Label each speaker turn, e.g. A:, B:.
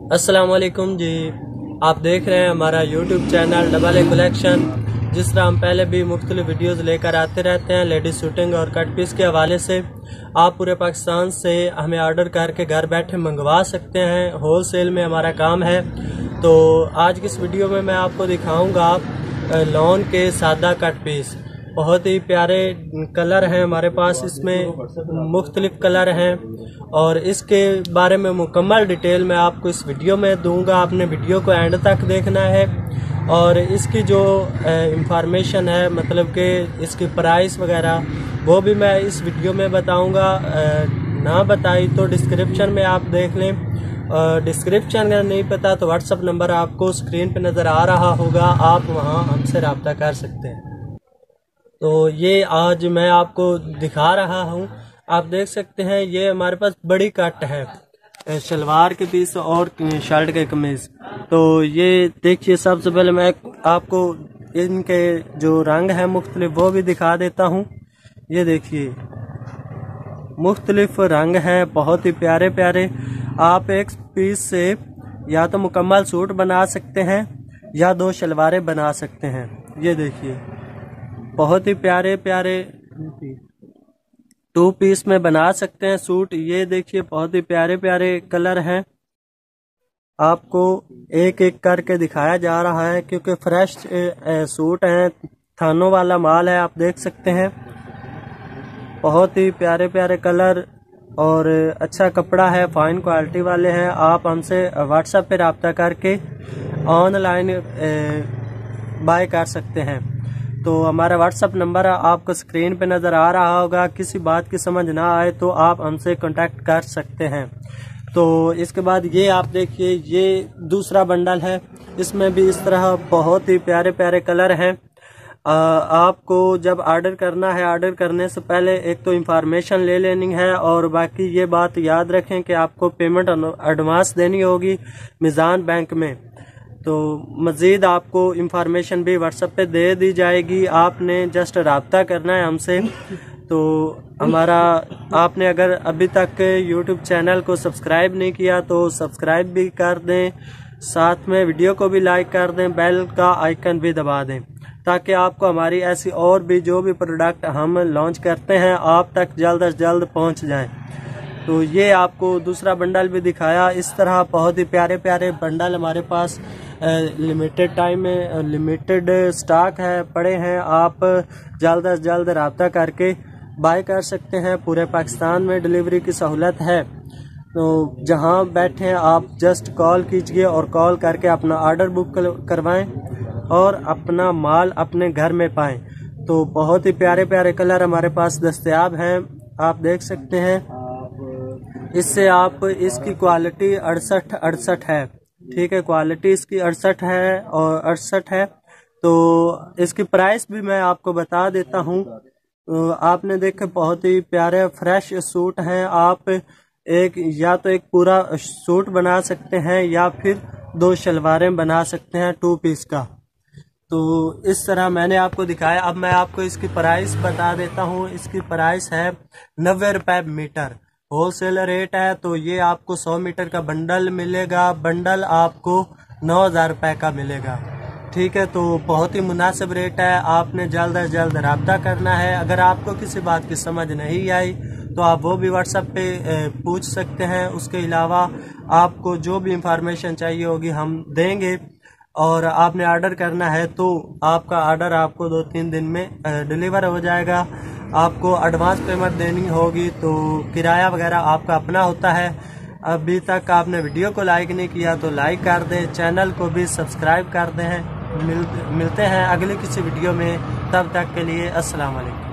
A: अस्सलाम वालेकुम जी। आप देख रहे हैं हमारा YouTube channel double a collection. जिस तरह हम पहले भी मुख्तलिफ वीडियोस लेकर आते रहते हैं लेडीज शूटिंग और कट पीस के हवाले से, आप पूरे पाकिस्तान से हमें ऑर्डर करके घर बैठे मंगवा सकते हैं। होल सेल में हमारा काम है। तो आज की इस वीडियो में मैं आपको दिखाऊंगा लॉन के सादा कट पीस। बहुत ही प्यारे कलर हैं हमारे पास, इसमें मुख्तलिफ कलर हैं और इसके बारे में मुकम्मल डिटेल मैं आपको इस वीडियो में दूंगा। आपने वीडियो को एंड तक देखना है और इसकी जो इंफॉर्मेशन है, मतलब कि इसकी प्राइस वगैरह, वो भी मैं इस वीडियो में बताऊंगा। ना बताई तो डिस्क्रिप्शन में आप देख लें। डिस्क्रिप्शन अगर नहीं पता तो व्हाट्सअप नंबर आपको स्क्रीन पे नज़र आ रहा होगा, आप वहाँ हमसे रब्ता कर सकते हैं। तो ये आज मैं आपको दिखा रहा हूँ। आप देख सकते हैं ये हमारे पास बड़ी कट है, शलवार के पीस और शर्ट के कमीज। तो ये देखिए, सबसे पहले मैं आपको इनके जो रंग है मुख्तलिफ वो भी दिखा देता हूँ। ये देखिए मुख्तलिफ रंग हैं, बहुत ही प्यारे प्यारे। आप एक पीस से या तो मुकम्मल सूट बना सकते हैं या दो शलवारें बना सकते हैं। ये देखिए बहुत ही प्यारे प्यारे 2 पीस में बना सकते हैं सूट। ये देखिए बहुत ही प्यारे प्यारे कलर हैं। आपको एक एक करके दिखाया जा रहा है क्योंकि फ्रेश सूट हैं, थानों वाला माल है। आप देख सकते हैं बहुत ही प्यारे प्यारे कलर और अच्छा कपड़ा है, फाइन क्वालिटी वाले हैं। आप हमसे व्हाट्सएप पे रब्ता करके ऑनलाइन बाय कर सकते हैं। तो हमारा व्हाट्सअप नंबर आपको स्क्रीन पे नज़र आ रहा होगा। किसी बात की समझ ना आए तो आप हमसे कांटेक्ट कर सकते हैं। तो इसके बाद ये आप देखिए, ये दूसरा बंडल है। इसमें भी इस तरह बहुत ही प्यारे प्यारे कलर हैं। आपको जब ऑर्डर करना है, ऑर्डर करने से पहले एक तो इंफॉर्मेशन ले लेनी है और बाकी ये बात याद रखें कि आपको पेमेंट एडवांस देनी होगी मीज़ान बैंक में। तो मज़ीद आपको इंफॉर्मेशन भी व्हाट्सएप पे दे दी जाएगी, आपने जस्ट रब्ता करना है हमसे। तो हमारा आपने अगर अभी तक यूट्यूब चैनल को सब्सक्राइब नहीं किया तो सब्सक्राइब भी कर दें, साथ में वीडियो को भी लाइक कर दें, बेल का आइकन भी दबा दें ताकि आपको हमारी ऐसी और भी जो भी प्रोडक्ट हम लॉन्च करते हैं आप तक जल्द से जल्द पहुँच जाएँ। तो ये आपको दूसरा बंडल भी दिखाया। इस तरह बहुत ही प्यारे प्यारे बंडल हमारे पास लिमिटेड टाइम में लिमिटेड स्टॉक है पड़े हैं। आप जल्द से जल्द रब्ता करके बाय कर सकते हैं। पूरे पाकिस्तान में डिलीवरी की सहूलत है। तो जहां बैठे आप जस्ट कॉल कीजिए और कॉल करके अपना ऑर्डर बुक करवाएं और अपना माल अपने घर में पाएं। तो बहुत ही प्यारे प्यारे कलर हमारे पास दस्तयाब हैं, आप देख सकते हैं। इससे आप इसकी क्वालिटी 68 है, ठीक है, क्वालिटी इसकी 68 है और 68 है। तो इसकी प्राइस भी मैं आपको बता देता हूँ। तो आपने देखे बहुत ही प्यारे फ्रेश सूट हैं। आप या तो एक पूरा सूट बना सकते हैं या फिर 2 शलवारें बना सकते हैं 2 पीस का। तो इस तरह मैंने आपको दिखाया। अब मैं आपको इसकी प्राइस बता देता हूँ। इसकी प्राइस है 90 रुपये मीटर, होलसेल रेट है। तो ये आपको 100 मीटर का बंडल मिलेगा। बंडल आपको 9,000 रुपये का मिलेगा, ठीक है। तो बहुत ही मुनासिब रेट है। आपने जल्द से जल्द रब्ता करना है। अगर आपको किसी बात की समझ नहीं आई तो आप वो भी व्हाट्सएप पे पूछ सकते हैं। उसके अलावा आपको जो भी इंफॉर्मेशन चाहिए होगी हम देंगे और आपने ऑर्डर करना है तो आपका ऑर्डर आपको 2-3 दिन में डिलीवर हो जाएगा। आपको एडवांस पेमेंट देनी होगी। तो किराया वगैरह आपका अपना होता है। अभी तक आपने वीडियो को लाइक नहीं किया तो लाइक कर दें, चैनल को भी सब्सक्राइब कर दें। मिलते हैं अगली किसी वीडियो में, तब तक के लिए अस्सलाम वालेकुम।